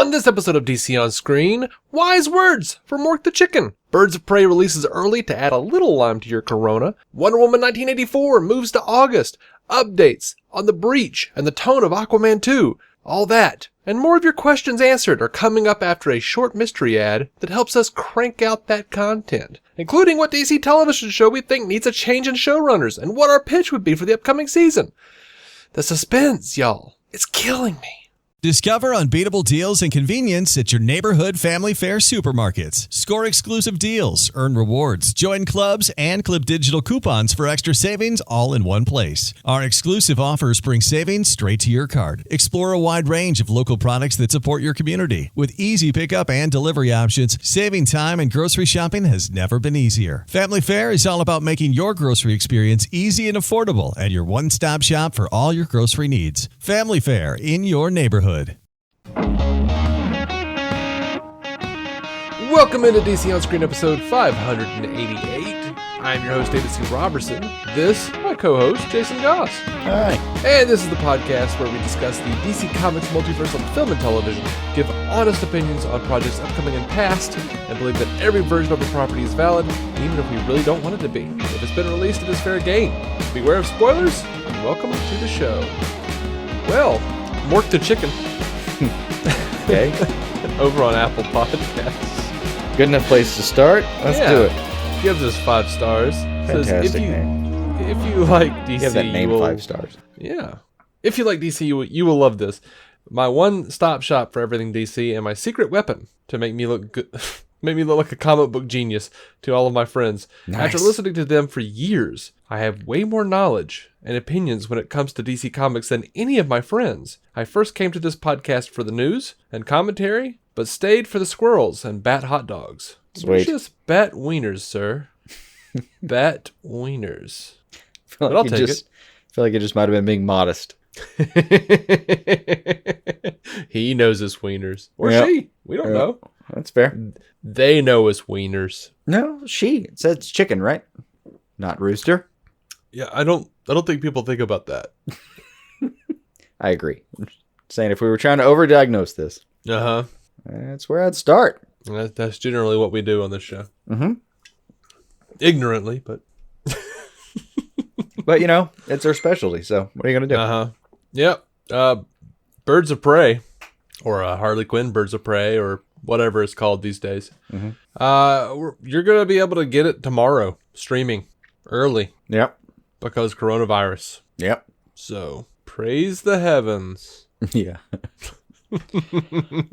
On this episode of DC On Screen, wise words from Mork the Chicken. Birds of Prey releases early to add a little lime to your Corona. Wonder Woman 1984 moves to August. Updates on The Breach and the tone of Aquaman 2. All that and more of your questions answered are coming up after a short mystery ad that helps us crank out that content, including what DC television show we think needs a change in showrunners and what our pitch would be for the upcoming season. The suspense, y'all, it's killing me. Discover unbeatable deals and convenience at your neighborhood family fare supermarkets. Score exclusive deals, earn rewards, join clubs, and clip digital coupons for extra savings all in one place. Our exclusive offers bring savings straight to your card. Explore a wide range of local products that support your community. With easy pickup and delivery options, saving time and grocery shopping has never been easier. Family Fare is all about making your grocery experience easy and affordable and your one-stop shop for all your grocery needs. Family Fare in your neighborhood. Welcome into DC On Screen episode 588. I'm your host, David C. Robertson. This, my co-host, Jason Goss. Hi. And this is the podcast where we discuss the DC Comics multiverse on film and television, give honest opinions on projects upcoming and past, and believe that every version of a property is valid, even if we really don't want it to be. If it's been released, it is fair game. Beware of spoilers, and welcome to the show. Well, Mork the Chicken. Okay. Over on Apple Podcasts. Good enough place to start. Let's do it. Gives us 5 stars. Fantastic Says name. if you like DC, Give that name 5 stars. Yeah. If you like DC, you will love this. My one-stop shop for everything DC and my secret weapon to make me look good, make me look like a comic book genius to all of my friends. Nice. After listening to them for years, I have way more knowledge and opinions when it comes to DC Comics than any of my friends. I first came to this podcast for the news and commentary, but stayed for the squirrels and bat hot dogs. Sweet. Delicious bat wieners, sir. Bat wieners. But I'll take it. I feel like it just might have been being modest. He knows his wieners. Or Yep. she. We don't know. That's fair. They know his wieners. No, she. It says chicken, right? Not rooster. Yeah, I don't think people think about that. I agree. I'm saying if we were trying to overdiagnose this, Uh-huh. that's where I'd start. That's generally what we do on this show. Mm-hmm. Ignorantly, but... But, you know, it's our specialty, so what are you going to do? Uh-huh. Yep. Birds of Prey, or Harley Quinn Birds of Prey, or whatever it's called these days. Mm-hmm. You're going to be able to get it tomorrow, streaming, early, Yep. because coronavirus. Yep. So, praise the heavens. Yeah.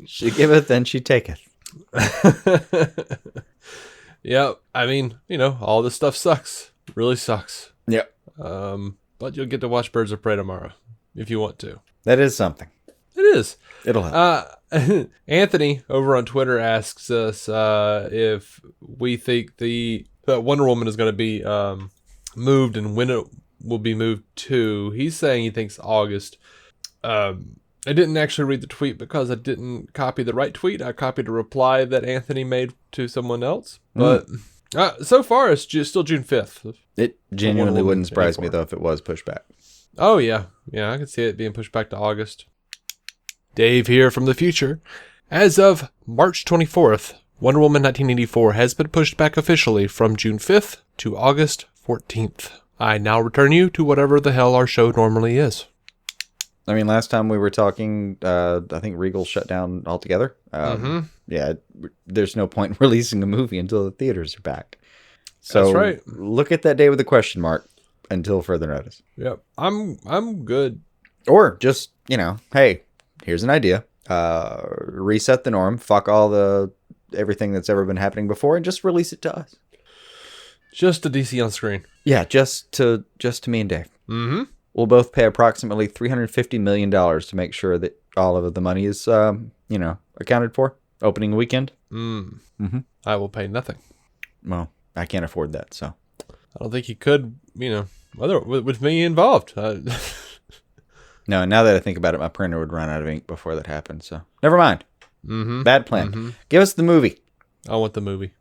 She giveth and she taketh. Yeah, I mean, you know, all this stuff sucks. Really sucks. Yep. But you'll get to watch Birds of Prey tomorrow, if you want to. That is something. It is. It'll help. Anthony over on Twitter asks us if we think that Wonder Woman is going to be moved and when it will be moved to. He's saying he thinks August. I didn't actually read the tweet because I didn't copy the right tweet. I copied a reply that Anthony made to someone else. But so far, it's still June 5th. It genuinely wouldn't surprise me, 84. though, if it was pushed back. Oh, yeah. Yeah, I could see it being pushed back to August. Dave here from the future. As of March 24th, Wonder Woman 1984 has been pushed back officially from June 5th to August 14th. I now return you to whatever the hell our show normally is. I mean, last time we were talking, I think Regal shut down altogether. Yeah, there's no point in releasing a movie until the theaters are back. So That's right. Look at that day with a question mark until further notice. Yep. I'm good. Or just, you know, hey, here's an idea. Reset the norm. Fuck all everything that's ever been happening before and just release it to us. Just a DC on screen. Yeah, just to me and Dave. Mm-hmm. We'll both pay approximately $350 million to make sure that all of the money is, accounted for opening weekend. Mm-hmm. I will pay nothing. Well, I can't afford that, so. I don't think you could, with me involved. No, now that I think about it, my printer would run out of ink before that happened, so. Never mind. Mm-hmm. Bad plan. Mm-hmm. Give us the movie. I want the movie.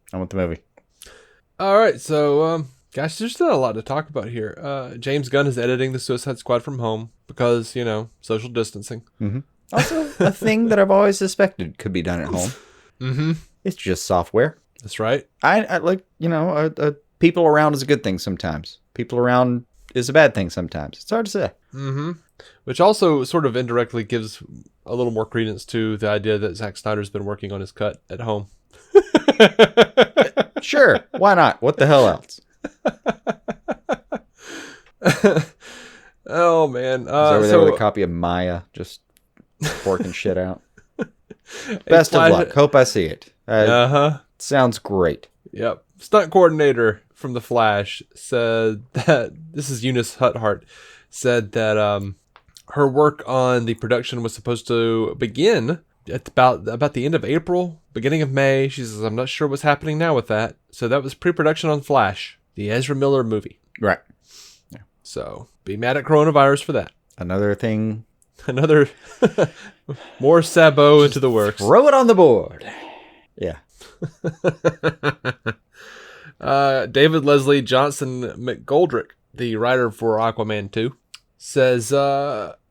All right, so, gosh, there's still a lot to talk about here. James Gunn is editing The Suicide Squad from home because, social distancing. Mm-hmm. Also, a thing that I've always suspected could be done at home. Mm-hmm. It's just software. That's right. I like, people around is a good thing sometimes. People around is a bad thing sometimes. It's hard to say. Mm-hmm. Which also sort of indirectly gives a little more credence to the idea that Zack Snyder's been working on his cut at home. Sure. Why not? What the hell else? Oh, man. He's over there with a copy of Maya, just working shit out. Best of luck. Hope I see it. Sounds great. Yep. Stunt coordinator from The Flash said that, this is Eunice Huthart, said that her work on the production was supposed to begin at about the end of April, beginning of May. She says, I'm not sure what's happening now with that. So that was pre-production on Flash, the Ezra Miller movie. Right. Yeah. So be mad at coronavirus for that. Another thing. Another more Sabo into the works. Throw it on the board. Yeah. David Leslie Johnson-McGoldrick, the writer for Aquaman 2, says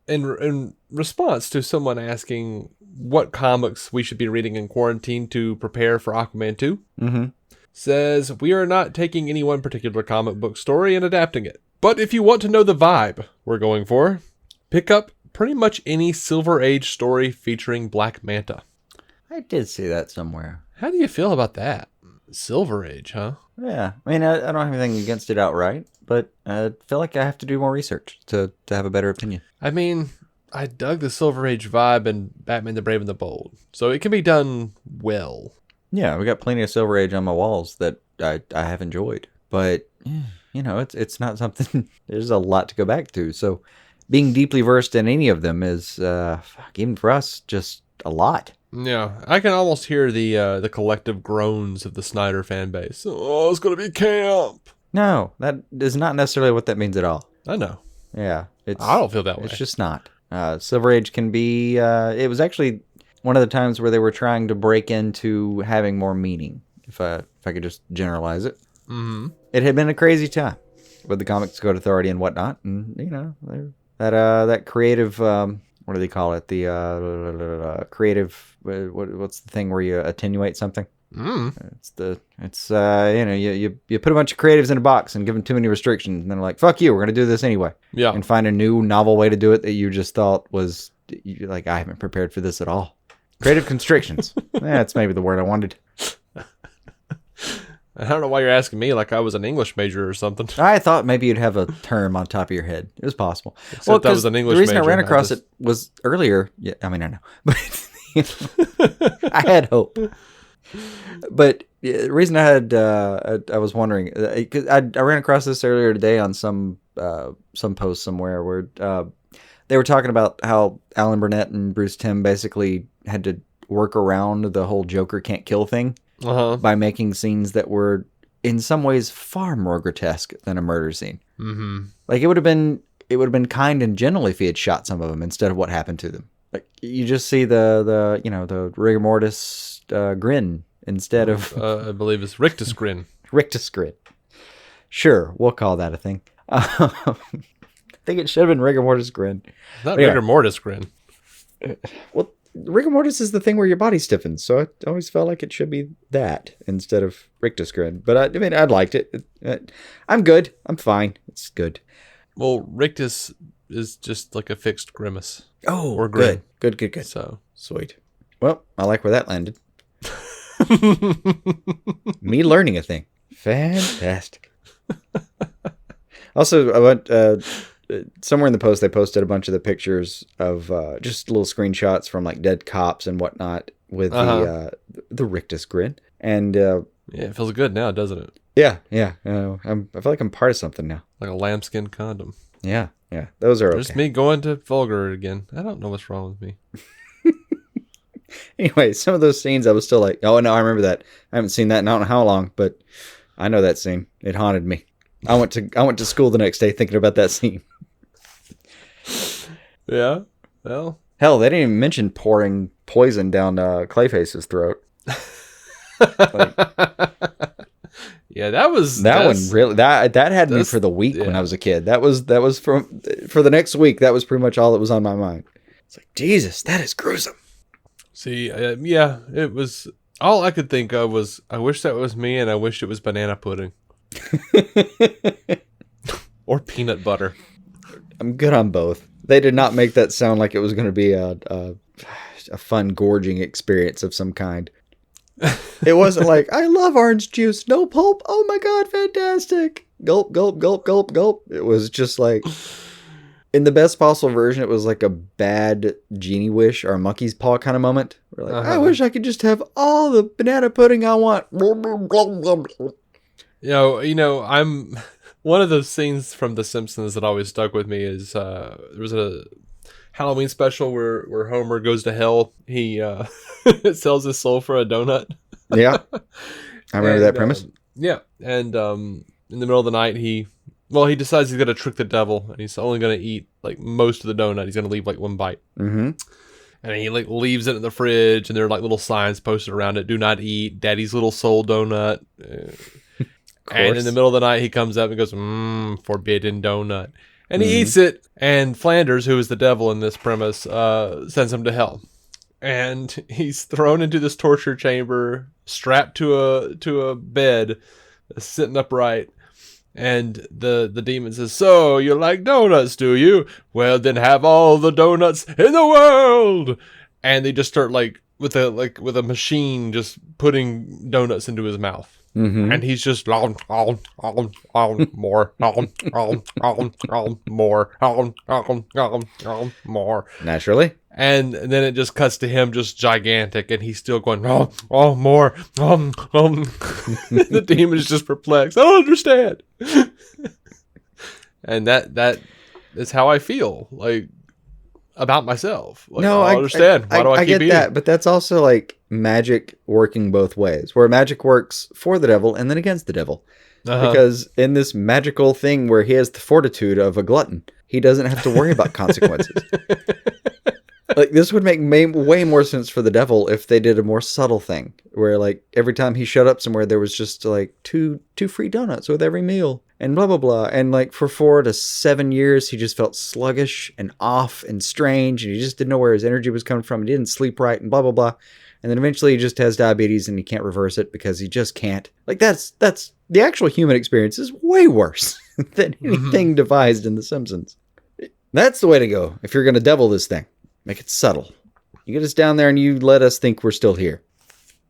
in response to someone asking what comics we should be reading in quarantine to prepare for Aquaman 2, says, we are not taking any one particular comic book story and adapting it. But if you want to know the vibe we're going for, pick up pretty much any Silver Age story featuring Black Manta. I did see that somewhere. How do you feel about that? Silver Age, huh? Yeah. I mean, I don't have anything against it outright, but I feel like I have to do more research to have a better opinion. I mean, I dug the Silver Age vibe in Batman the Brave and the Bold, so it can be done well. Yeah, we got plenty of Silver Age on my walls that I have enjoyed, but it's not something. There's a lot to go back to, so being deeply versed in any of them is, even for us, just a lot. Yeah, I can almost hear the collective groans of the Snyder fan base. Oh, it's gonna be camp. No, that is not necessarily what that means at all. I know. Yeah, I don't feel that way. It's just not. Silver Age can be. It was actually one of the times where they were trying to break into having more meaning. If I could just generalize it. Mm-hmm. It had been a crazy time with the Comics Code Authority and whatnot, and that creative. What do they call it? The creative. What's the thing where you attenuate something? You put a bunch of creatives in a box and give them too many restrictions, and then they're like, "Fuck you, we're gonna do this anyway." Yeah, and find a new novel way to do it that you just thought was like, I haven't prepared for this at all. Creative constrictions. That's maybe the word I wanted. I don't know why you're asking me like I was an English major or something. I thought maybe you'd have a term on top of your head. It was possible. Except I was an English major. The reason major, I ran across it was earlier. Yeah, I mean, I know. But I had hope. But the reason I had, I was wondering, because I ran across this earlier today on some post somewhere where they were talking about how Alan Burnett and Bruce Timm basically had to work around the whole Joker can't kill thing by making scenes that were in some ways far more grotesque than a murder scene. Mm-hmm. Like it would have been kind and gentle if he had shot some of them instead of what happened to them. Like you just see the rigor mortis grin instead of I believe it's rictus grin. Rictus grin. Sure, we'll call that a thing. I think it should have been rigor mortis grin. Not rigor mortis grin. Well, rigor mortis is the thing where your body stiffens, so I always felt like it should be that instead of rictus grin. But I mean, I liked it. I'm good. I'm fine. It's good. Well, rictus is just like a fixed grimace. Oh, or grin. Good. So sweet. Well, I like where that landed. Me learning a thing. Fantastic. Also, I went somewhere in the post. They posted a bunch of the pictures of just little screenshots from like dead cops and whatnot with the rictus grin. And yeah, it feels good now, doesn't it? Yeah. I feel like I'm part of something now. Like a lambskin condom. Yeah. Those are Just me going to vulgar again. I don't know what's wrong with me. Anyway, some of those scenes I was still like, oh no, I remember that. I haven't seen that in I don't know how long, but I know that scene. It haunted me. I went to school the next day thinking about that scene. Yeah. Well, hell, they didn't even mention pouring poison down Clayface's throat. yeah, that one really that had me for the week when I was a kid. That was for the next week. That was pretty much all that was on my mind. It's like, Jesus, that is gruesome. See, yeah, it was. All I could think of was, I wish that was me, and I wish it was banana pudding. Or peanut butter. I'm good on both. They did not make that sound like it was going to be a fun gorging experience of some kind. It wasn't like, I love orange juice, no pulp. Oh my God, fantastic. Gulp, gulp, gulp, gulp, gulp. It was just like, in the best possible version, it was like a bad genie wish or a monkey's paw kind of moment. We're like, I wish I could just have all the banana pudding I want. You know, I'm one of those scenes from The Simpsons that always stuck with me is there was a Halloween special where Homer goes to hell. He sells his soul for a donut. Yeah, I remember that premise. Yeah, and in the middle of the night, he decides he's gonna trick the devil, and he's only gonna eat like most of the donut. He's gonna leave like one bite. Mm-hmm. And he like leaves it in the fridge, and there are like little signs posted around it: "Do not eat Daddy's little soul donut." And in the middle of the night, he comes up and goes, "Forbidden donut," and he eats it. And Flanders, who is the devil in this premise, sends him to hell, and he's thrown into this torture chamber, strapped to a bed, sitting upright. And the demon says, "So you like donuts, do you? Well, then have all the donuts in the world." And they just start with a machine just putting donuts into his mouth. Mm-hmm. And he's just more, more. Naturally. And then it just cuts to him just gigantic, and he's still going, more. The demon is just perplexed. I don't understand. And that is how I feel about myself. No, I don't understand. Why do I keep get eating? that, but that's also like magic working both ways, where magic works for the devil and then against the devil. Because in this magical thing where he has the fortitude of a glutton, he doesn't have to worry about consequences. Like, this would make way more sense for the devil if they did a more subtle thing, where like every time he showed up somewhere, there was just like two free donuts with every meal, and blah blah blah. And like for 4 to 7 years, he just felt sluggish and off and strange, and he just didn't know where his energy was coming from. He didn't sleep right, and blah blah blah. And then eventually, he just has diabetes, and he can't reverse it because he just can't. Like that's the actual human experience is way worse than anything devised in The Simpsons. That's the way to go if you're going to devil this thing. Make it subtle. You get us down there and you let us think we're still here.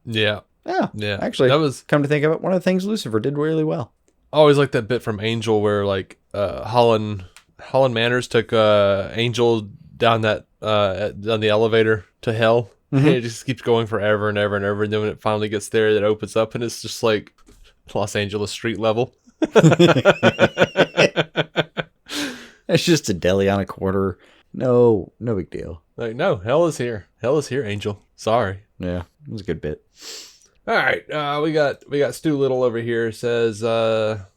Yeah. Yeah. Actually, that was, come to think of it, one of the things Lucifer did really well. I always like that bit from Angel where Holland Manners took Angel down down the elevator to hell. Mm-hmm. And it just keeps going forever and ever and ever. And then when it finally gets there, it opens up and it's just like Los Angeles street level. It's just a deli on a quarter. No big deal. Like, no, hell is here. Hell is here, Angel. Sorry. Yeah, it was a good bit. All right, we got Stu Little over here. Says last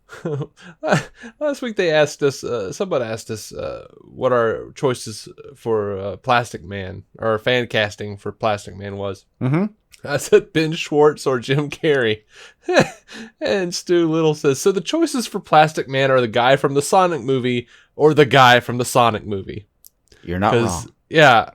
week they asked us. Somebody asked us what our choices for Plastic Man or fan casting for Plastic Man was. Mm-hmm. I said Ben Schwartz or Jim Carrey, and Stu Little says, so the choices for Plastic Man are the guy from the Sonic movie or the guy from the Sonic movie. You're not wrong. Yeah,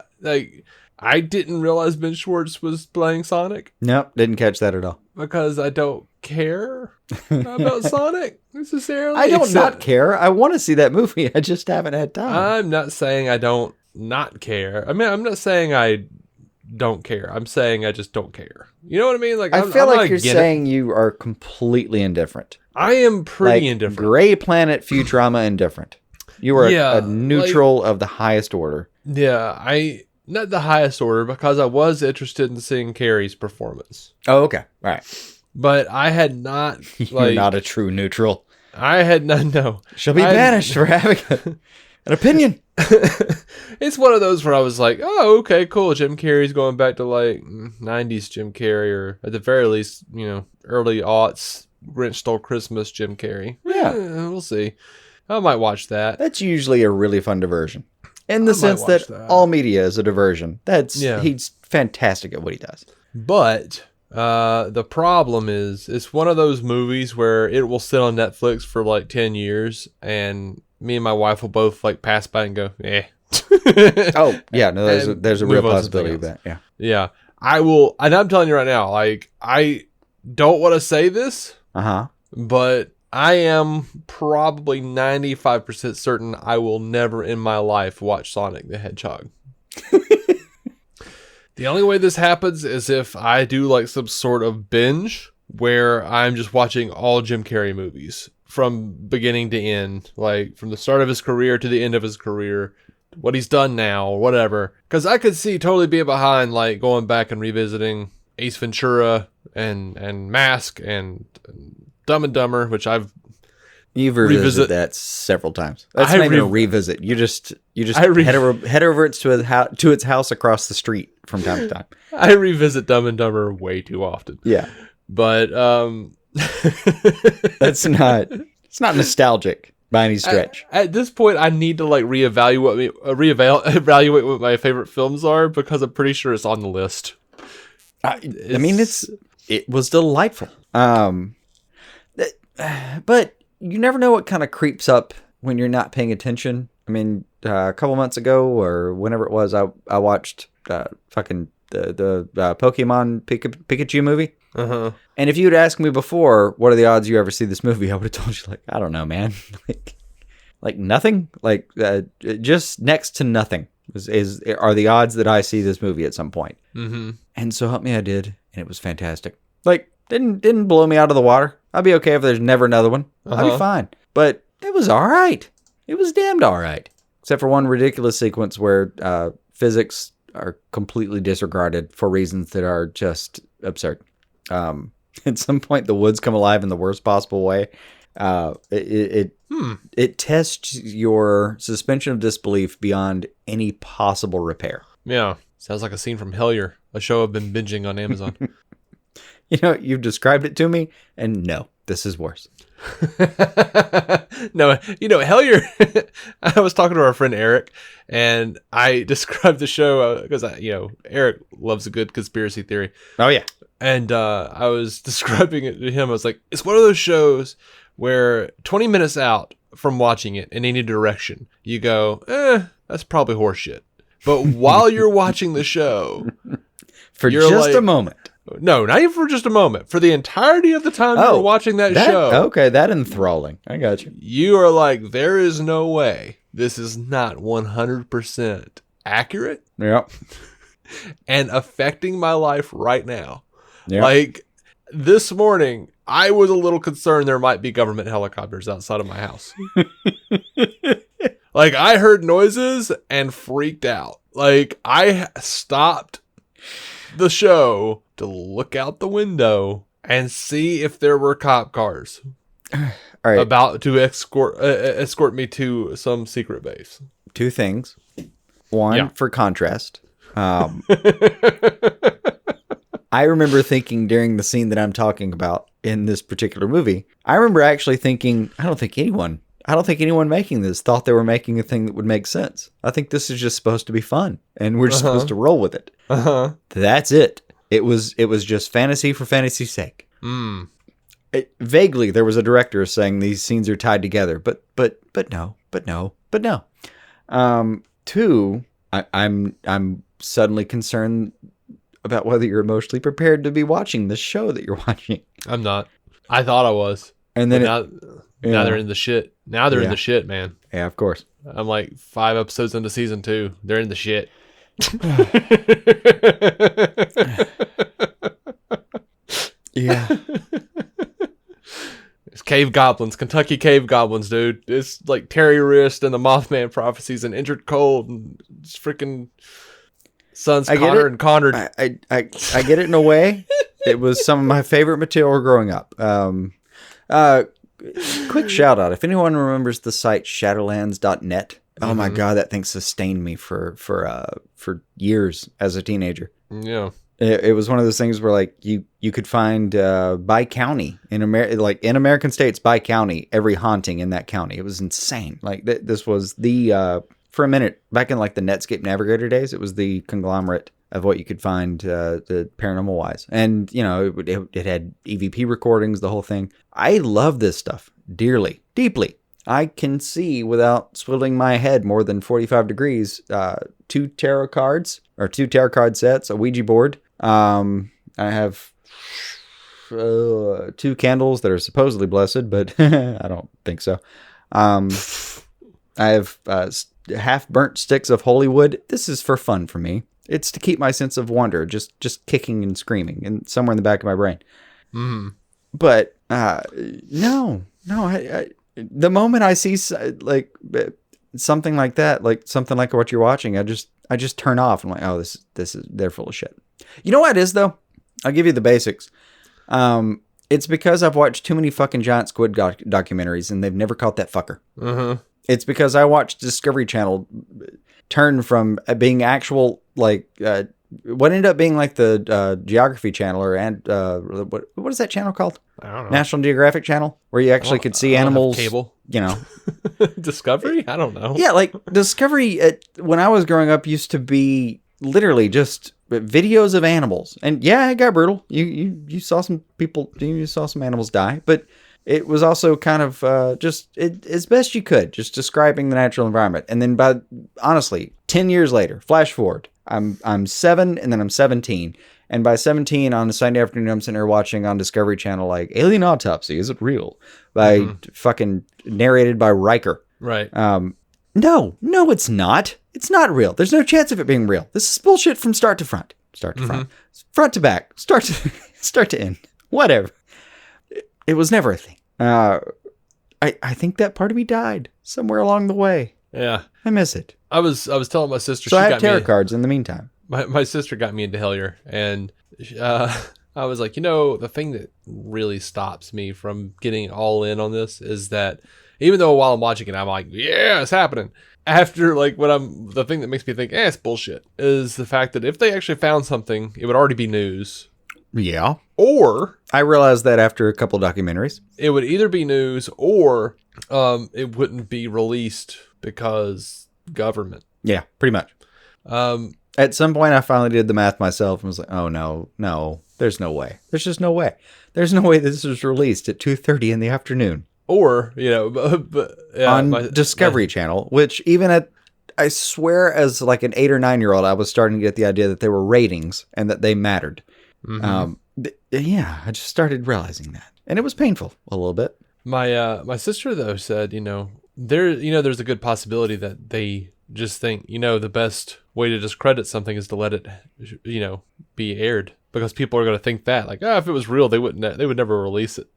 I didn't realize Ben Schwartz was playing Sonic. Nope, didn't catch that at all. Because I don't care about Sonic necessarily. I don't not care. I want to see that movie. I just haven't had time. I'm not saying I don't not care. I mean, I'm not saying I don't care. I'm saying I just don't care. You know what I mean? Like, I feel like you're saying you are completely indifferent. I am pretty indifferent. Gray Planet Futurama indifferent. You are a neutral of the highest order. Yeah, not the highest order because I was interested in seeing Carrie's performance. Oh, okay. All right. But I had not. You're not a true neutral. I had not. No. She'll be banished for having an opinion. It's one of those where I was like, oh, okay, cool. Jim Carrey's going back to like 90s Jim Carrey, or at the very least, early aughts Grinch Stole Christmas Jim Carrey. Yeah. We'll see. I might watch that. That's usually a really fun diversion. In the sense that all media is a diversion. He's fantastic at what he does. But the problem is, it's one of those movies where it will sit on Netflix for like 10 years, and me and my wife will both like pass by and go, eh. Oh, yeah, no, there's a real move on to possibility of something that. Yeah. Yeah. I will, and I'm telling you right now, like, I don't want to say this, but I am probably 95% certain I will never in my life watch Sonic the Hedgehog. The only way this happens is if I do like some sort of binge where I'm just watching all Jim Carrey movies from beginning to end, like from the start of his career to the end of his career, what he's done now or whatever. Because I could see totally being behind like going back and revisiting Ace Ventura and Mask and Dumb and Dumber, which You've revisited that several times. That's not even a revisit. You just head over to its house across the street from time to time. I revisit Dumb and Dumber way too often. Yeah, but it's not nostalgic by any stretch. At this point, I need to like reevaluate what my favorite films are because I'm pretty sure it's on the list. I mean, it was delightful. But you never know what kind of creeps up when you're not paying attention. I mean, a couple months ago or whenever it was, I watched fucking the Pokemon Pikachu movie. And if you had asked me before, what are the odds you ever see this movie? I would have told you, like, I don't know, man. like nothing. Like just next to nothing are the odds that I see this movie at some point. And so help me, I did, and it was fantastic. Like didn't blow me out of the water. I'd be okay if there's never another one. I'd be fine. But it was all right. It was damned all right. Except for one ridiculous sequence where physics are completely disregarded for reasons that are just absurd. At some point, the woods come alive in the worst possible way. It tests your suspension of disbelief beyond any possible repair. Yeah. Sounds like a scene from Hellier, a show I've been binging on Amazon. You know, you've described it to me, and no, this is worse. No, you know, Hellier, I was talking to our friend Eric, and I described the show because, Eric loves a good conspiracy theory. Oh, yeah. And I was describing it to him. I was like, it's one of those shows where 20 minutes out from watching it in any direction, you go, that's probably horseshit. But while you're watching the show, for just a moment. No, not even for just a moment. For the entirety of the time you were watching that show. Okay, that enthralling. I got you. You are like, there is no way this is not 100% accurate. Yep. And affecting my life right now. Yep. Like, this morning, I was a little concerned there might be government helicopters outside of my house. Like, I heard noises and freaked out. Like, I stopped the show to look out the window and see if there were cop cars about to escort me to some secret base. Two things. One, for contrast. I remember thinking during the scene that I'm talking about in this particular movie, I remember actually thinking, I don't think anyone making this thought they were making a thing that would make sense. I think this is just supposed to be fun, and we're just supposed to roll with it. That's it. It was just fantasy for fantasy's sake. Vaguely, there was a director saying these scenes are tied together, but no. Two, I'm suddenly concerned about whether you're emotionally prepared to be watching the show that you're watching. I'm not. I thought I was. And then now they're in the shit. Now they're in the shit, man. Yeah, of course. I'm like 5 episodes into season 2. They're in the shit. Yeah. It's cave goblins, Kentucky cave goblins, dude. It's like Terry Wrist and the Mothman prophecies and Injured Cold and freaking sons Connor and Connered. I get it in a way. It was some of my favorite material growing up. Quick shout out. If anyone remembers the site shadowlands.net. Oh my God, that thing sustained me for years as a teenager. Yeah. It was one of those things where like you could find by county in American states by county every haunting in that county. It was insane. Like this was the for a minute back in like the Netscape Navigator days. It was the conglomerate of what you could find the paranormal wise, and it had EVP recordings, the whole thing. I love this stuff dearly, deeply. I can see without swiveling my head more than 45 degrees, 2 tarot cards or 2 tarot card sets, a Ouija board. I have 2 candles that are supposedly blessed, but I don't think so. I have half burnt sticks of holy wood. This is for fun for me. It's to keep my sense of wonder, just kicking and screaming, and somewhere in the back of my brain. But no. The moment I see like something like that, like something like what you're watching, I just turn off. I'm like, oh, this is they're full of shit. You know what it is though? I'll give you the basics. It's because I've watched too many fucking giant squid documentaries, and they've never caught that fucker. It's because I watched Discovery Channel turn from being actual like what ended up being like the Geography Channel what is that channel called? I don't know. National Geographic Channel, where you actually could see animals. Cable. You know, Discovery? I don't know. yeah, like Discovery when I was growing up used to be literally just videos of animals, and yeah, it got brutal. You saw some people, you saw some animals die, but it was also kind of just as best you could, just describing the natural environment. And then honestly, 10 years later, flash forward, I'm 7 and then I'm 17. And by 17 on a Sunday afternoon, I'm sitting there watching on Discovery Channel, like Alien Autopsy, is it real? By fucking narrated by Riker. Right. No, it's not. It's not real. There's no chance of it being real. This is bullshit from start to front. Start to front. Front to back. Start to end. Whatever. It was never a thing. I think that part of me died somewhere along the way. Yeah. I miss it. I was telling my sister. So she I have got tarot me, cards in the meantime. My sister got me into Hellier, and I was like, the thing that really stops me from getting all in on this is that even though while I'm watching it, I'm like, yeah, it's happening. After like the thing that makes me think, it's bullshit, is the fact that if they actually found something, it would already be news. Yeah. Or I realized that after a couple of documentaries. It would either be news or it wouldn't be released because government. Yeah, pretty much. At some point, I finally did the math myself and was like, oh, no, there's no way. There's just no way. There's no way this was released at 2:30 in the afternoon. Or, on Discovery Channel, which even I swear as like an 8 or 9-year-old, I was starting to get the idea that there were ratings and that they mattered. Yeah, I just started realizing that. And it was painful a little bit. My sister, though, said, there's a good possibility that they just think, the best way to discredit something is to let it, be aired. Because people are going to think that, like, if it was real, they would never release it.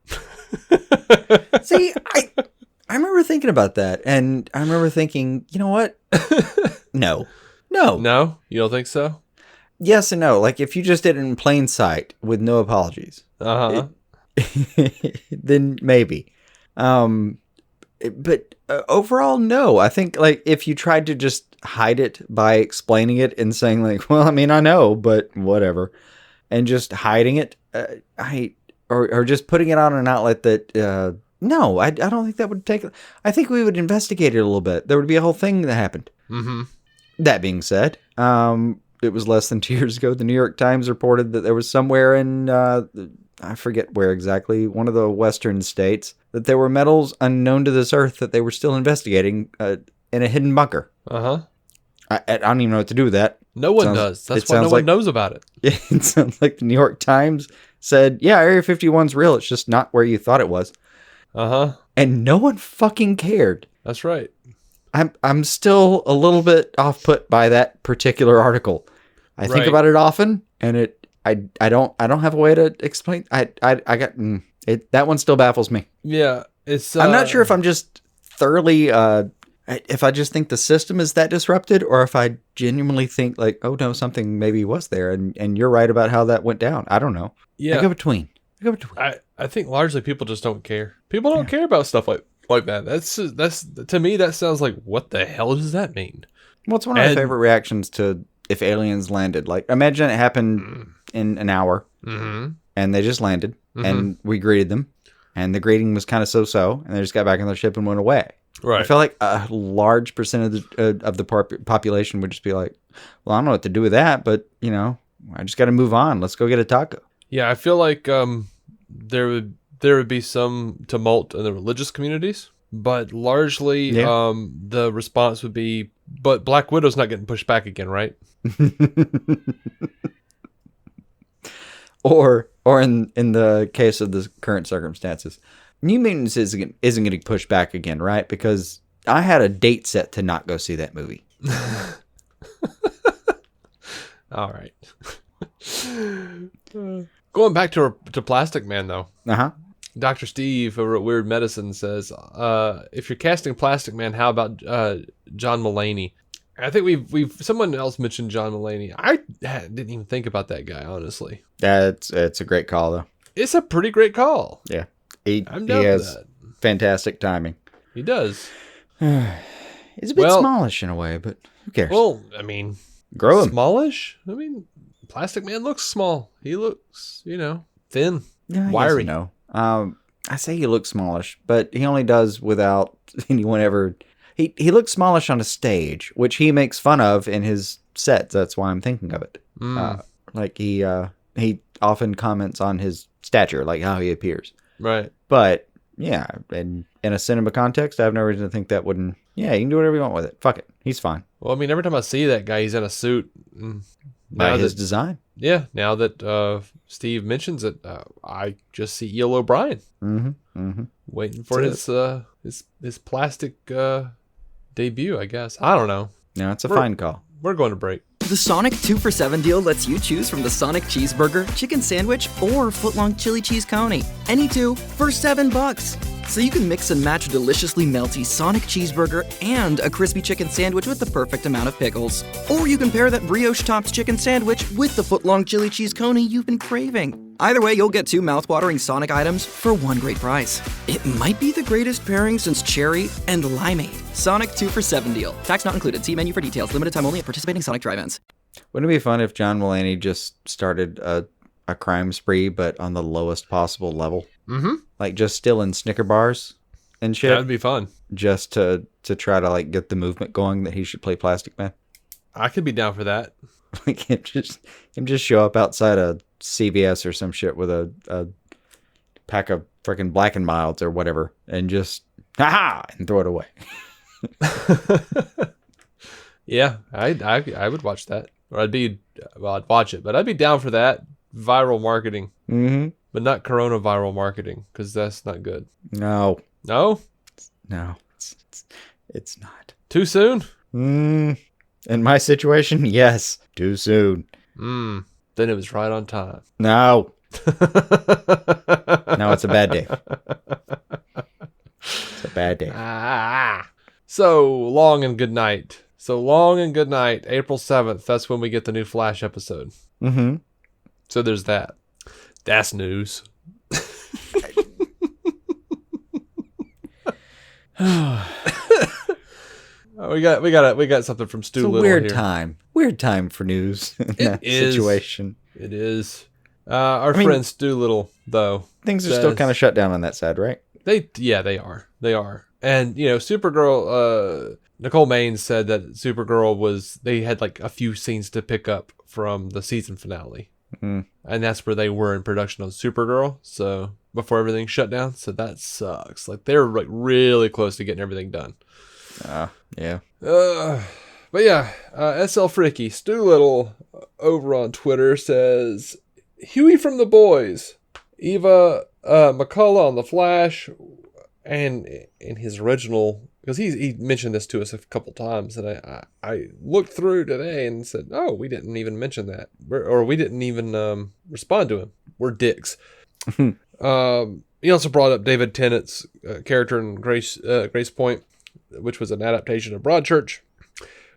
See, I remember thinking about that, and I remember thinking, you know what? No. No? You don't think so? Yes and no. Like, if you just did it in plain sight with no apologies, then maybe. But overall, no. I think, like, if you tried to just hide it by explaining it and saying, like, well, I mean, I know, but whatever, and just hiding it, or just putting it on an outlet that, no, I don't think that would take. I think we would investigate it a little bit. There would be a whole thing that happened. That being said, it was less than 2 years ago. The New York Times reported that there was somewhere in, I forget where exactly, one of the western states, that there were metals unknown to this earth that they were still investigating in a hidden bunker. I don't even know what to do with that. No one does. That's why no one knows about it. It sounds like the New York Times said, yeah, Area 51's real. It's just not where you thought it was. And no one fucking cared. That's right. I'm still a little bit off put by that particular article. I think about it often, and I don't have a way to explain. That one still baffles me. Yeah, it's. I'm not sure if I'm just thoroughly. If I just think the system is that disrupted, or if I genuinely think like, oh no, something maybe was there, and you're right about how that went down. I don't know. Yeah, I go between. I think largely people just don't care. People don't care about stuff like that. That's to me that sounds like, what the hell does that mean? Well, it's one of my favorite reactions to if aliens landed. Like, imagine it happened in an hour, and they just landed, and we greeted them, and the greeting was kind of so, and they just got back on their ship and went away. Right. I feel like a large percent of the population would just be like, well, I don't know what to do with that, but I just got to move on. Let's go get a taco. Yeah, I feel like there would be some tumult in the religious communities, but largely the response would be, but Black Widow's not getting pushed back again, right? Or in the case of the current circumstances, New Mutants isn't getting pushed back again, right? Because I had a date set to not go see that movie. All right. Going back to Plastic Man, though. Uh-huh. Dr. Steve over at Weird Medicine says, if you're casting Plastic Man, how about John Mulaney? I think someone else mentioned John Mulaney. I didn't even think about that guy, honestly. Yeah, it's a great call, though. It's a pretty great call. Yeah. I'm He down has with that. fantastic timing. He does. He's a bit smallish in a way, but who cares? Well, I mean, grow him. Smallish? I mean, Plastic Man looks small. He looks, thin, Yeah, wiry. No. I say he looks smallish, but he only does without anyone ever... He looks smallish on a stage, which he makes fun of in his sets. That's why I'm thinking of it. Like he often comments on his stature, like how he appears. Right. But yeah, in a cinema context, I have no reason to think that wouldn't. Yeah, you can do whatever you want with it. Fuck it, he's fine. Well, I mean, every time I see that guy, he's in a suit. By his design. Yeah. Now that Steve mentions it, I just see E.L. O'Brien waiting for his plastic debut. I guess. I don't know. No, it's a fine call. We're going to break. The Sonic 2 for $7 deal lets you choose from the Sonic Cheeseburger, Chicken Sandwich, or Footlong Chili Cheese Coney. Any two for $7. So you can mix and match a deliciously melty Sonic Cheeseburger and a crispy chicken sandwich with the perfect amount of pickles. Or you can pair that brioche-topped chicken sandwich with the Footlong Chili Cheese Coney you've been craving. Either way, you'll get 2 mouthwatering Sonic items for one great price. It might be the greatest pairing since cherry and limeade. Sonic 2 for $7 deal. Tax not included. See menu for details. Limited time only at participating Sonic drive-ins. Wouldn't it be fun if John Mulaney just started a crime spree, but on the lowest possible level? Mm-hmm. Like just stealing Snicker bars and shit. That'd be fun. Just to try to like get the movement going that he should play Plastic Man. I could be down for that. Like him just show up outside a CVS or some shit with a pack of freaking Black and Milds or whatever, and just and throw it away. Yeah, I would watch that. Or I'd watch it, but I'd be down for that. Viral marketing. Mm-hmm. But not coronavirus marketing, because that's not good. No, it's not. Too soon? In my situation, yes. Too soon. Then it was right on time. No. No, it's a bad day. It's a bad day. So long and good night. April 7th. That's when we get the new Flash episode. Mm-hmm. So there's that. That's news. We got something from Stu Little here. here. Weird time for news in that situation. It is. Our friend Stu Little, though, things are still kind of shut down on that side, right? They are. And Supergirl. Nicole Maines said that Supergirl they had like a few scenes to pick up from the season finale. And that's where they were in production on Supergirl. So before everything shut down. So that sucks. Like they're like really close to getting everything done. Yeah. But yeah, SL Fricky, Stu Little over on Twitter says, Huey from the Boys, Eva McCullough on The Flash, and in his original, because he mentioned this to us a couple times, and I looked through today and said, oh, we didn't even mention that, or we didn't even respond to him. We're dicks. He also brought up David Tennant's character in Grace Point, which was an adaptation of Broadchurch.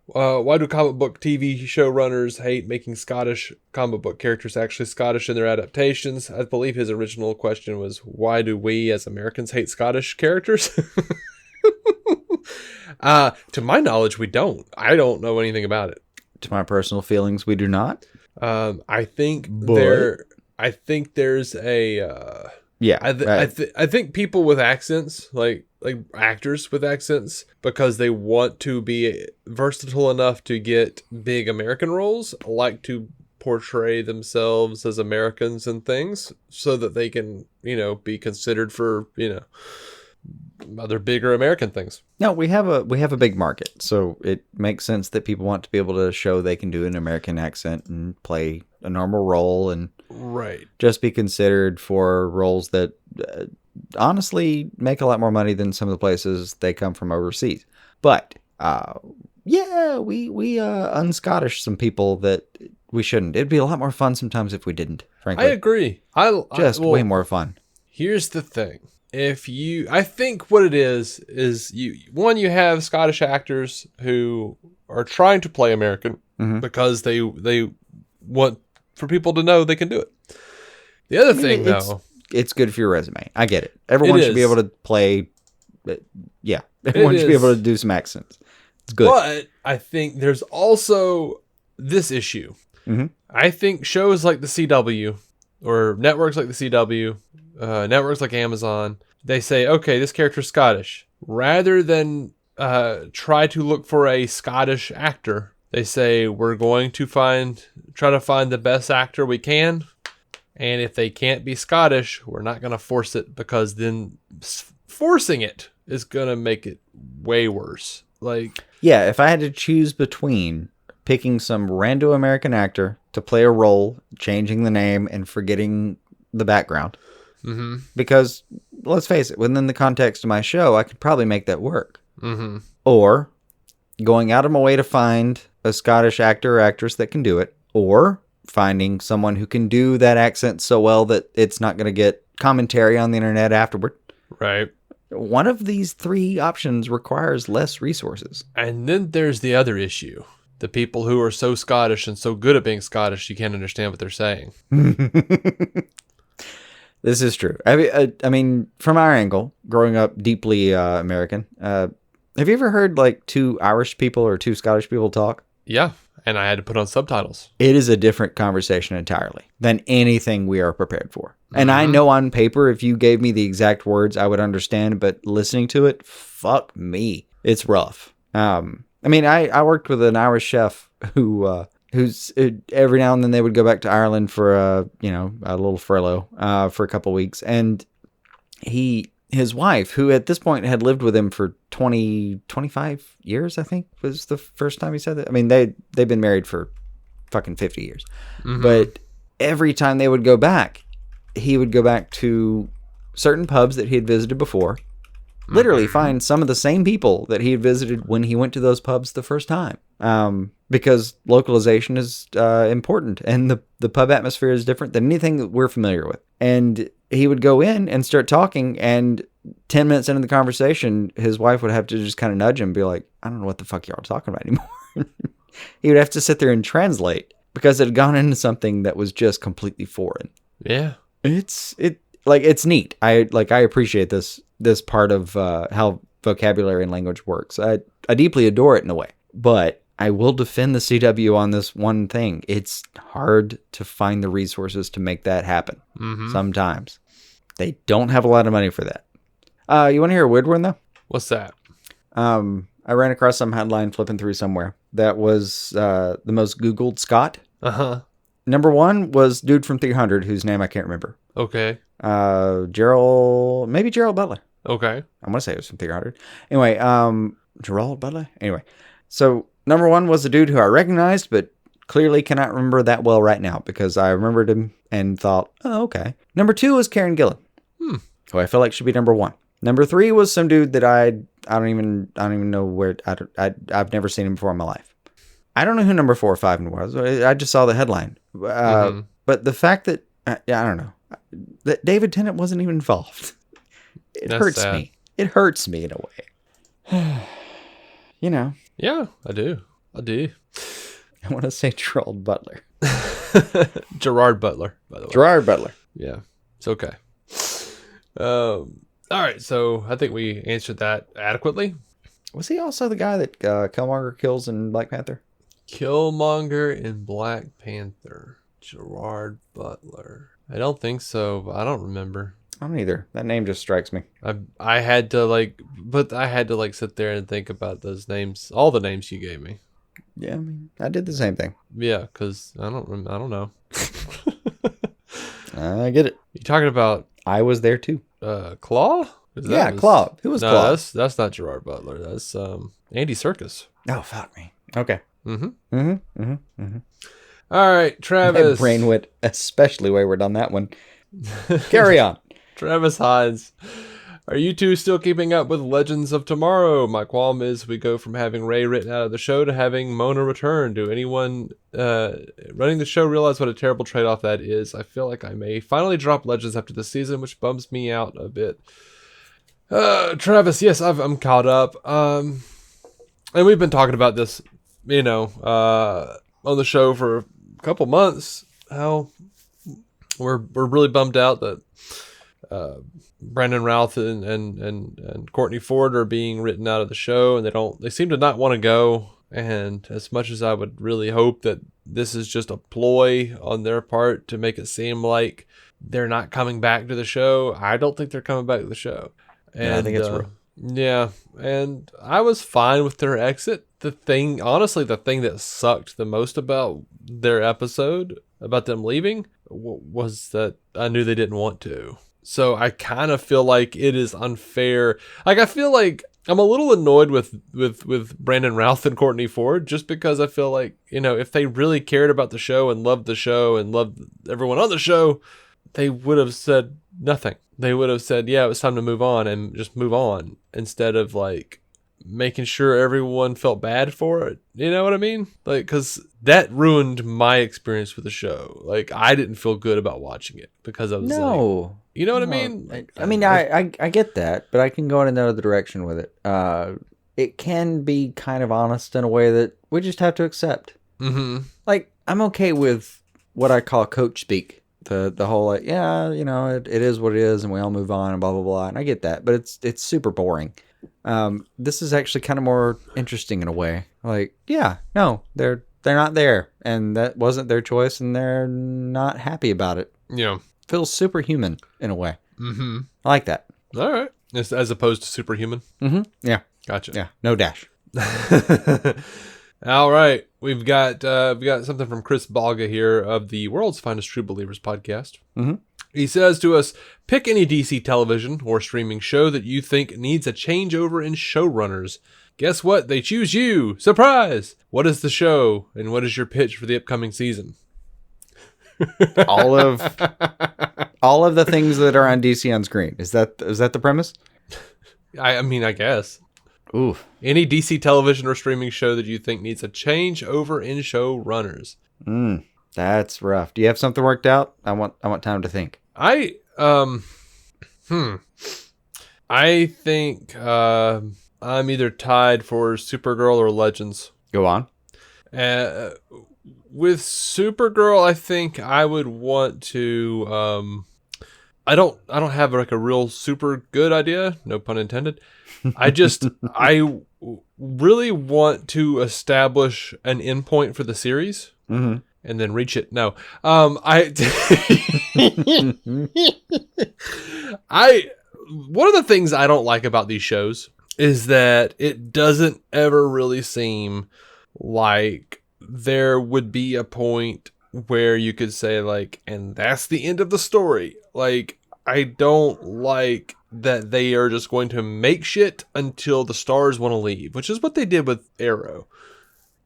Why do comic book TV showrunners hate making Scottish comic book characters actually Scottish in their adaptations? I believe his original question was, why do we as Americans hate Scottish characters? To my knowledge, we don't. I don't know anything about it. To my personal feelings, we do not. I think there's a... I think people with accents, like actors with accents, because they want to be versatile enough to get big American roles, like to portray themselves as Americans and things so that they can, be considered for, other bigger American things. No, we have a big market, so it makes sense that people want to be able to show they can do an American accent and play a normal role and Right. just be considered for roles that honestly make a lot more money than some of the places they come from overseas. But yeah, we un-Scottish some people that we shouldn't. It'd be a lot more fun sometimes if we didn't, frankly. I agree. Way more fun. Here's the thing. I think what it is you have Scottish actors who are trying to play American because they want for people to know they can do it. The other thing, though, it's good for your resume. I get it. Everyone should be able to play. Yeah, everyone should be able to do some accents. It's good. But I think there's also this issue. Mm-hmm. I think shows like the CW or networks like the CW, networks like Amazon, they say, okay, this character's Scottish. Rather than try to look for a Scottish actor, they say we're going to try to find the best actor we can. And if they can't be Scottish, we're not going to force it, because then forcing it is going to make it way worse. Yeah, if I had to choose between picking some rando American actor to play a role, changing the name and forgetting the background, because let's face it, within the context of my show, I could probably make that work. Or going out of my way to find a Scottish actor or actress that can do it, or finding someone who can do that accent so well that it's not going to get commentary on the internet afterward. Right. One of these three options requires less resources. And then there's the other issue. The people who are so Scottish and so good at being Scottish, you can't understand what they're saying. This is true. I mean, from our angle, growing up deeply American, have you ever heard like two Irish people or two Scottish people talk? Yeah. And I had to put on subtitles. It is a different conversation entirely than anything we are prepared for. And I know on paper, if you gave me the exact words, I would understand. But listening to it, fuck me. It's rough. I mean, I worked with an Irish chef who's every now and then they would go back to Ireland for a little furlough for a couple weeks. And his wife, who at this point had lived with him for 25 years, I think, was the first time he said that. I mean, they've been married for fucking 50 years. But every time they would go back, he would go back to certain pubs that he had visited before, literally find some of the same people that he had visited when he went to those pubs the first time. Because localization is important, and the pub atmosphere is different than anything that we're familiar with. And he would go in and start talking, and 10 minutes into the conversation, his wife would have to just kind of nudge him and be like, I don't know what the fuck y'all are talking about anymore. He would have to sit there and translate because it had gone into something that was just completely foreign. Yeah. It's neat. I appreciate this part of how vocabulary and language works. I deeply adore it in a way, but I will defend the CW on this one thing. It's hard to find the resources to make that happen. Sometimes they don't have a lot of money for that. You want to hear a weird one though? What's that? I ran across some headline flipping through somewhere that was the most Googled Scott. Number one was dude from 300, whose name I can't remember. Okay. Gerald Butler. Okay. I want to say it was from 300. Anyway, Gerald Butler. Anyway, so number one was a dude who I recognized, but clearly cannot remember that well right now because I remembered him and thought, oh, okay. Number two was Karen Gillan, who I feel like should be number one. Number three was some dude that I don't even know where. I've never seen him before in my life. I don't know who number 4 or 5 was. I just saw the headline. But the fact that I don't know that David Tennant wasn't even involved. It hurts me. It hurts me in a way. You know. Yeah, I do. I want to say Gerald Butler. Gerard Butler, by the way. Gerard Butler. Yeah, it's okay. All right, so I think we answered that adequately. Was he also the guy that Killmonger kills in Black Panther? Killmonger in Black Panther. Gerard Butler. I don't think so, but I don't remember. I don't either. That name just strikes me. I had to sit there and think about those names, all the names you gave me. Yeah, I mean, I did the same thing. Yeah, because I don't know. I get it. You talking about? I was there too. Claw? Yeah, Claw. Who was no, Claw? That's not Gerard Butler. That's Andy Serkis. Oh, fuck me. Okay. All right, My Travis. brain went especially wayward on that one. Carry on. Travis Hines. Are you two still keeping up with Legends of Tomorrow? My qualm is we go from having Ray written out of the show to having Mona return. Do anyone running the show realize what a terrible trade-off that is? I feel like I may finally drop Legends after the season, which bums me out a bit. Travis, yes, I'm caught up. And we've been talking about this, on the show for a couple months. How we're really bummed out that Brandon Routh and Courtney Ford are being written out of the show, and they seem to not want to go. And as much as I would really hope that this is just a ploy on their part to make it seem like they're not coming back to the show, I don't think they're coming back to the show. And, Yeah, I think it's real. Yeah, and I was fine with their exit. Honestly, the thing that sucked the most about their episode, about them leaving, was that I knew they didn't want to. So I kind of feel like it is unfair. Like, I feel like I'm a little annoyed with Brandon Routh and Courtney Ford, just because I feel like, if they really cared about the show and loved the show and loved everyone on the show, they would have said nothing. They would have said, yeah, it was time to move on, and just move on, instead of like making sure everyone felt bad for it. You know what I mean? Like, because that ruined my experience with the show. Like, I didn't feel good about watching it because I was like, you know what I mean? I get that, but I can go in another direction with it. It can be kind of honest in a way that we just have to accept. Mm-hmm. Like, I'm okay with what I call coach speak. The whole, like, yeah, it is what it is, and we all move on, and blah, blah, blah. And I get that, but it's super boring. This is actually kind of more interesting in a way. Like, yeah, no, they're not there, and that wasn't their choice, and they're not happy about it. Yeah. Feels superhuman in a way. Mm-hmm. I like that. All right. As opposed to superhuman? Mm-hmm. Yeah. Gotcha. Yeah. No dash. All right. We've got something from Chris Balga here of the World's Finest True Believers podcast. Mm-hmm. He says to us, pick any DC television or streaming show that you think needs a changeover in showrunners. Guess what? They choose you. Surprise! What is the show, and what is your pitch for the upcoming season? all of the things that are on DC on screen. Is that the premise? I mean, I guess. Ooh. Any DC television or streaming show that you think needs a change over in showrunners. That's rough. Do you have something worked out? I want time to think. I think I'm either tied for Supergirl or Legends. Go on. With Supergirl, I think I would want to. I don't have like a real super good idea. No pun intended. I really want to establish an endpoint for the series. Mm-hmm. And then reach it. No. One of the things I don't like about these shows is that it doesn't ever really seem like there would be a point where you could say, like, and that's the end of the story. Like, I don't like that they are just going to make shit until the stars want to leave, which is what they did with Arrow.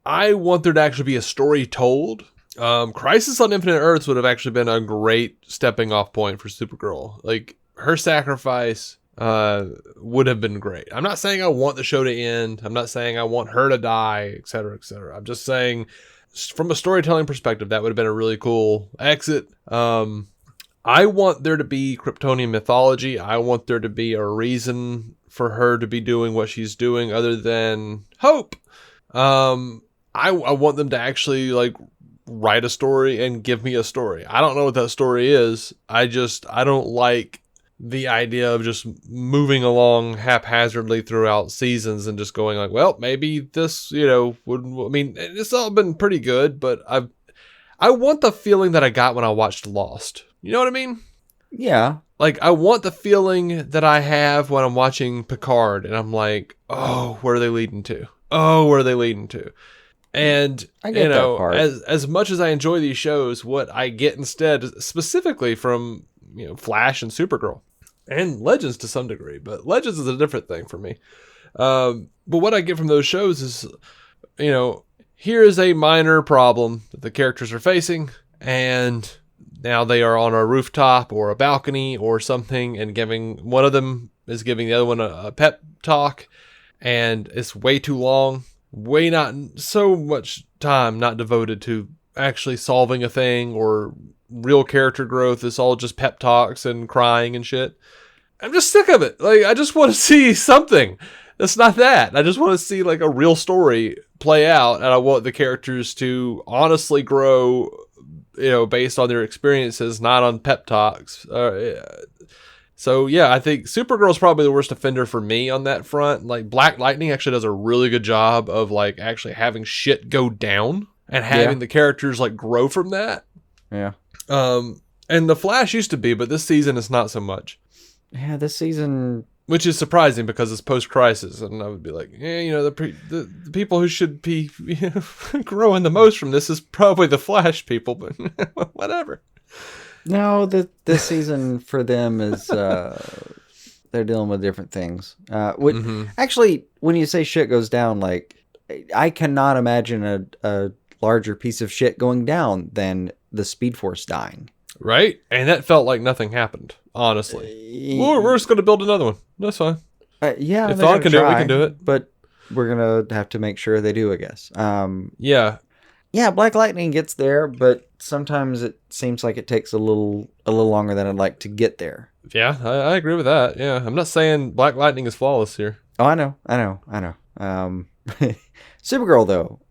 I want there to actually be a story told. Crisis on Infinite Earths would have actually been a great stepping off point for Supergirl. Like, her sacrifice would have been great. I'm not saying I want the show to end. I'm not saying I want her to die, etc., etc. I'm just saying, from a storytelling perspective, that would have been a really cool exit. I want there to be Kryptonian mythology. I want there to be a reason for her to be doing what she's doing other than hope. I want them to actually, like, write a story and give me a story. I don't know what that story is. I don't like the idea of just moving along haphazardly throughout seasons and just going like, well, maybe this, it's all been pretty good, but I want the feeling that I got when I watched Lost. You know what I mean? Yeah. Like, I want the feeling that I have when I'm watching Picard and I'm like, oh, where are they leading to? Oh, where are they leading to? And, I get that part. as much as I enjoy these shows, what I get instead, specifically from, Flash and Supergirl, and Legends to some degree, but Legends is a different thing for me. But what I get from those shows is, here is a minor problem that the characters are facing, and now they are on a rooftop or a balcony or something, and one of them is giving the other one a pep talk, and it's way too long, not so much time not devoted to actually solving a thing or real character growth. It's all just pep talks and crying and shit. I'm just sick of it. Like, I just want to see something. That's not that. I just want to see like a real story play out, and I want the characters to honestly grow, based on their experiences, not on pep talks. So yeah, I think Supergirl's probably the worst offender for me on that front. Like, Black Lightning actually does a really good job of like actually having shit go down and having the characters like grow from that. Yeah. And the Flash used to be, but this season it's not so much. Yeah, this season, which is surprising because it's post-crisis, and I would be like, the people who should be growing the most from this is probably the Flash people, but whatever. No, this season for them is they're dealing with different things. Actually, when you say shit goes down, like, I cannot imagine a larger piece of shit going down than the Speed Force dying. Right? And that felt like nothing happened, honestly. We're just going to build another one. That's fine. Yeah, if Thawne can do it, we can do it. But we're going to have to make sure they do, I guess. Yeah. Yeah, Black Lightning gets there, but sometimes it seems like it takes a little longer than I'd like to get there. Yeah, I agree with that. Yeah, I'm not saying Black Lightning is flawless here. Oh, I know. Supergirl, though,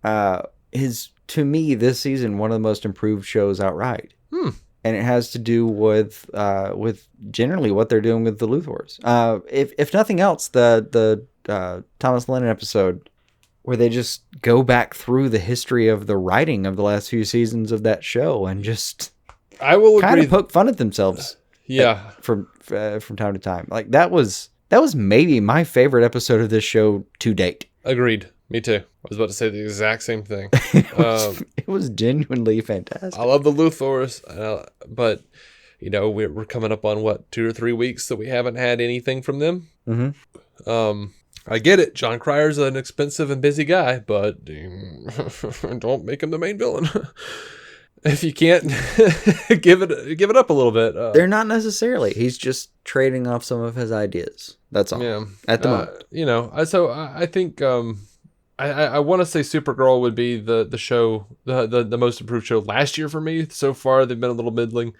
is, to me, this season, one of the most improved shows outright. And it has to do with generally what they're doing with the Luthors. If nothing else, the Thomas Lennon episode where they just go back through the history of the writing of the last few seasons of that show and just I will kind of poke fun at themselves. Yeah, from time to time. Like that was maybe my favorite episode of this show to date. Agreed. Me too. I was about to say the exact same thing. It was genuinely fantastic. I love the Luthors, but we're coming up on 2 or 3 weeks that we haven't had anything from them. Mm-hmm. I get it. John Cryer's an expensive and busy guy, but don't make him the main villain. If you can't give it up a little bit. They're not necessarily. He's just trading off some of his ideas. That's all. Yeah. At the moment. So I think I want to say Supergirl would be the show, the most improved show last year for me. So far, they've been a little middling,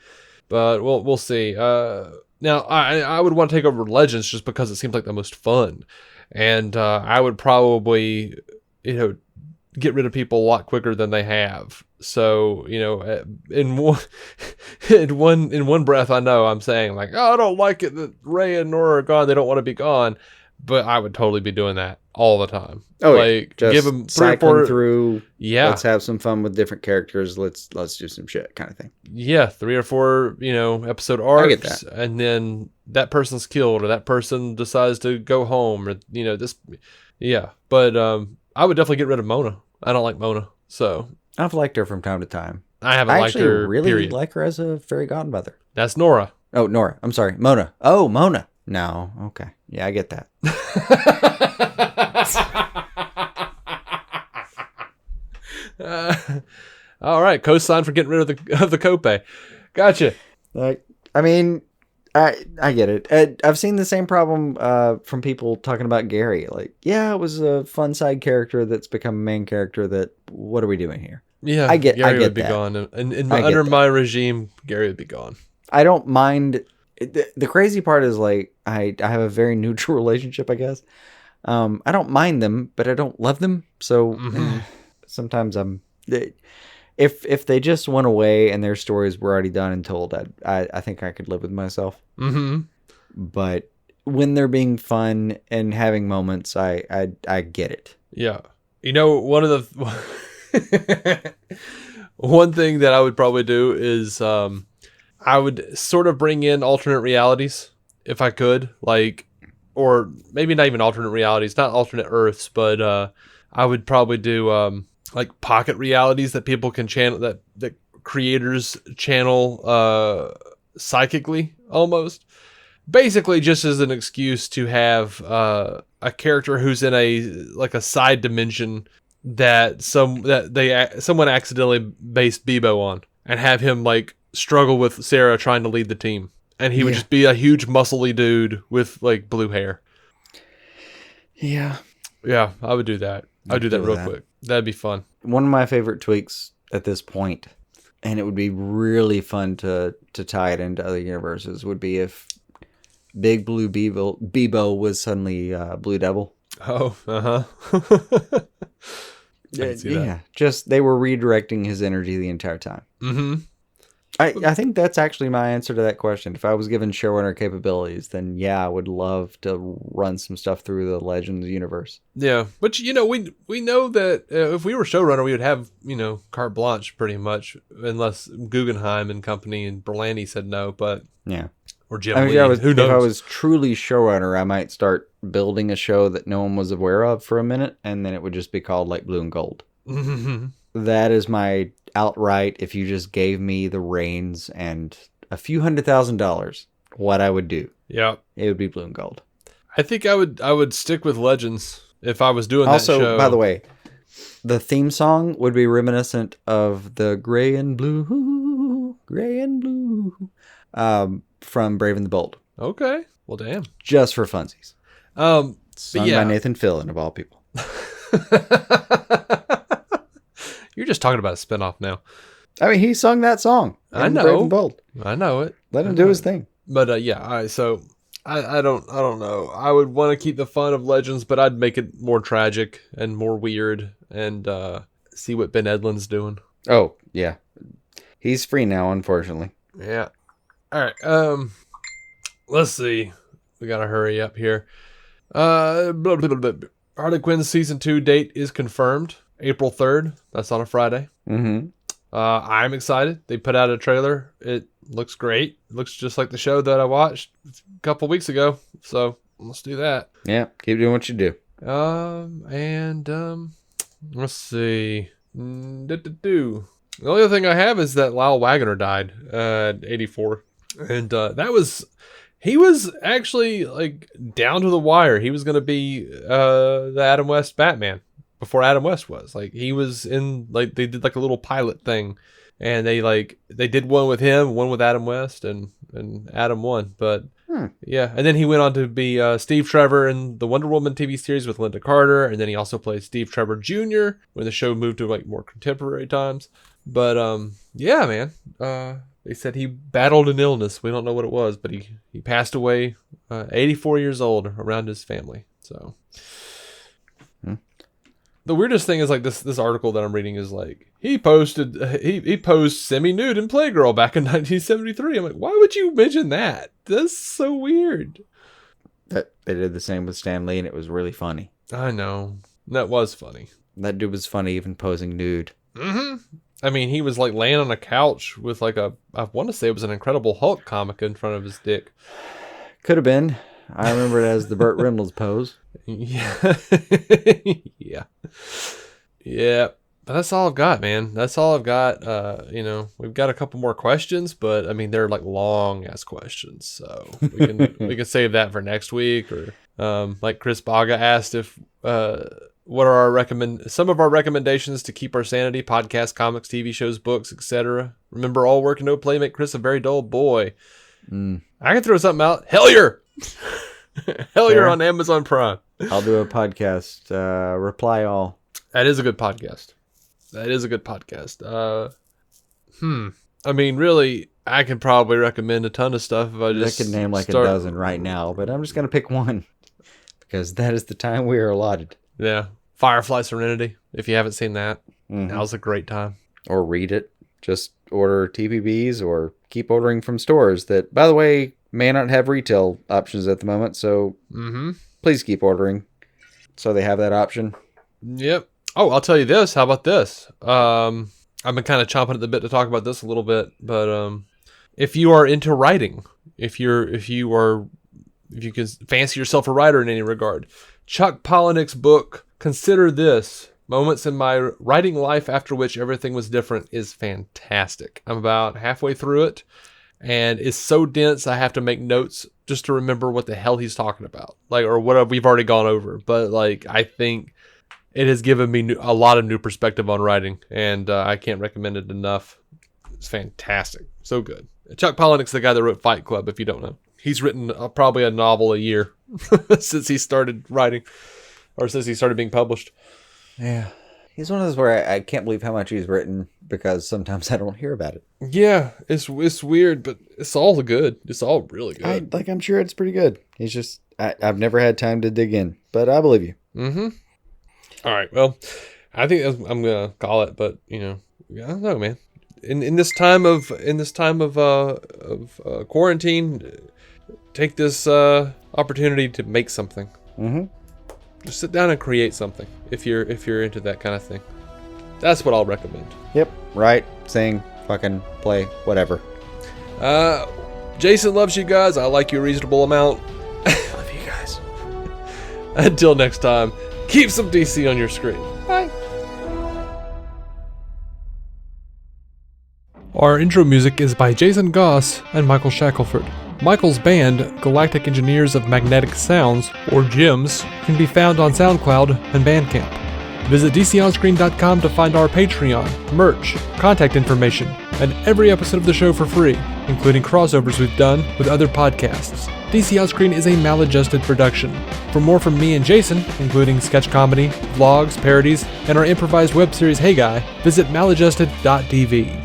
but we'll see. Now, I would want to take over Legends just because it seems like the most fun, and I would probably get rid of people a lot quicker than they have. So in one breath, I know I'm saying like, oh, I don't like it that Ray and Nora are gone. They don't want to be gone, but I would totally be doing that all the time. Oh, like just give them 3 or 4 through. Yeah, let's have some fun with different characters. Let's do some shit, kind of thing. Yeah, 3 or 4 episode arcs. I get that. And then that person's killed, or that person decides to go home, or this. Yeah, but I would definitely get rid of Mona. I don't like Mona, so I've liked her from time to time. I haven't liked her. I really period. like her as a fairy godmother. That's Nora. Oh, Nora. I'm sorry, Mona. Oh, Mona. No, okay, yeah, I get that. All right, cosign for getting rid of the copay. Gotcha. I mean, I get it. I've seen the same problem from people talking about Gary. Like, yeah, it was a fun side character that's become a main character. That what are we doing here? Yeah, I get would be that. gone. And under my regime, Gary would be gone. I don't mind. The crazy part is like I have a very neutral relationship, I guess. I don't mind them, but I don't love them. So sometimes if they just went away and their stories were already done and told, I think I could live with myself. Mm-hmm. But when they're being fun and having moments, I get it. Yeah, one of the one thing that I would probably do is I would sort of bring in alternate realities if I could, like, or maybe not even alternate realities, not alternate Earths, but I would probably do like pocket realities that people can channel, that creators channel psychically almost. basically just as an excuse to have a character who's in a side dimension that someone accidentally based Bebo on, and have him like struggle with Sarah trying to lead the team, and he would just be a huge muscly dude with like blue hair. Yeah, I would do that. I'd do that real quick. That'd be fun. One of my favorite tweaks at this point, and it would be really fun to tie it into other universes, would be if Big Blue Bebo was suddenly Blue Devil. Oh, uh-huh. Yeah, just they were redirecting his energy the entire time. Mm-hmm. I think that's actually my answer to that question. If I was given showrunner capabilities, then yeah, I would love to run some stuff through the Legends universe. Yeah, but we know that if we were showrunner, we would have carte blanche pretty much, unless Guggenheim and company and Berlanti said no. But yeah, or Jim Lee, who knows? If I was truly showrunner, I might start building a show that no one was aware of for a minute, and then it would just be called like Blue and Gold. That is my outright. If you just gave me the reins and a few $100,000, what I would do. Yeah, it would be Blue and Gold. I think I would stick with Legends if I was doing that show. Also, by the way, the theme song would be reminiscent of the Gray and Blue from Brave and the Bold. Okay, well, damn. Just for funsies. Sung by Nathan Fillion, of all people. You're just talking about a spinoff now. I mean, he sung that song. I know. Brave and Bold. I know it. Let him do his thing. But yeah, all right, so I don't know. I would want to keep the fun of Legends, but I'd make it more tragic and more weird, and see what Ben Edlund's doing. Oh yeah, he's free now, unfortunately. Yeah. All right. Let's see. We gotta hurry up here. Harley Quinn's season 2 date is confirmed. April 3rd. That's on a Friday. Mm-hmm. I'm excited. They put out a trailer. It looks great. It looks just like the show that I watched a couple weeks ago. So let's do that. Yeah, keep doing what you do. Let's see. The only other thing I have is that Lyle Waggoner died at 84. And he was actually like down to the wire. He was going to be the Adam West Batman before Adam West was. Like, he was in, like, they did like a little pilot thing, and they did one with him, one with Adam West, and Adam won. But yeah, and then he went on to be Steve Trevor in the Wonder Woman TV series with Linda Carter, and then he also played Steve Trevor Jr. when the show moved to like more contemporary times. But yeah, man, they said he battled an illness. We don't know what it was, but he passed away 84 years old around his family. So the weirdest thing is, like, this article that I'm reading is like, he posed semi-nude in Playgirl back in 1973. I'm like, why would you mention that? That's so weird. That they did the same with Stan Lee, and it was really funny. I know. That was funny. That dude was funny, even posing nude. Mm-hmm. I mean, he was like laying on a couch with like I want to say it was an Incredible Hulk comic in front of his dick. Could have been. I remember it as the Burt Reynolds pose. Yeah. Yeah. But that's all I've got, man. That's all I've got. We've got a couple more questions, but I mean, they're like long ass questions. So we can save that for next week. Or like Chris Baga asked if what are some of our recommendations to keep our sanity: podcasts, comics, TV shows, books, etc. Remember, all work and no play make Chris a very dull boy. I can throw something out. Hellier! Hellier on Amazon Prime. I'll do a podcast. Reply all. That is a good podcast. I mean, really, I could probably recommend a ton of stuff if I just... I could name like a dozen right now, but I'm just going to pick one. Because that is the time we are allotted. Yeah. Firefly Serenity. If you haven't seen that, now's a great time. Or read it. Just order TPBs or keep ordering from stores that, by the way, may not have retail options at the moment. So please keep ordering so they have that option. Yep. Oh, I'll tell you this. How about this? I've been kind of chomping at the bit to talk about this a little bit, but if you are into writing, if you can fancy yourself a writer in any regard, Chuck Palahniuk's book, Consider This: Moments in My Writing Life After Which Everything Was Different, is fantastic. I'm about halfway through it, and it's so dense I have to make notes just to remember what the hell he's talking about, like, or what we've already gone over. But like, I think it has given me a lot of new perspective on writing, and I can't recommend it enough. It's fantastic, so good. Chuck Palahniuk's the guy that wrote Fight Club, if you don't know. He's written probably a novel a year since he started writing, or since he started being published. Yeah. He's one of those where I can't believe how much he's written, because sometimes I don't hear about it. Yeah, it's weird, but it's all good. It's all really good. I'm sure it's pretty good. He's just, I've never had time to dig in, but I believe you. Mm-hmm. All right, well, I think I'm gonna call it, but I don't know, man. In this time of quarantine, take this opportunity to make something. Mm-hmm. Just sit down and create something if you're into that kind of thing. That's what I'll recommend. Yep. Write, sing, fucking play, whatever. Jason loves you guys. I like you a reasonable amount. Love you guys. Until next time, keep some DC on your screen. Bye. Our intro music is by Jason Goss and Michael Shackelford. Michael's band, Galactic Engineers of Magnetic Sounds, or GEMS, can be found on SoundCloud and Bandcamp. Visit DCOnScreen.com to find our Patreon, merch, contact information, and every episode of the show for free, including crossovers we've done with other podcasts. DC On Screen is a maladjusted production. For more from me and Jason, including sketch comedy, vlogs, parodies, and our improvised web series Hey Guy, visit maladjusted.tv.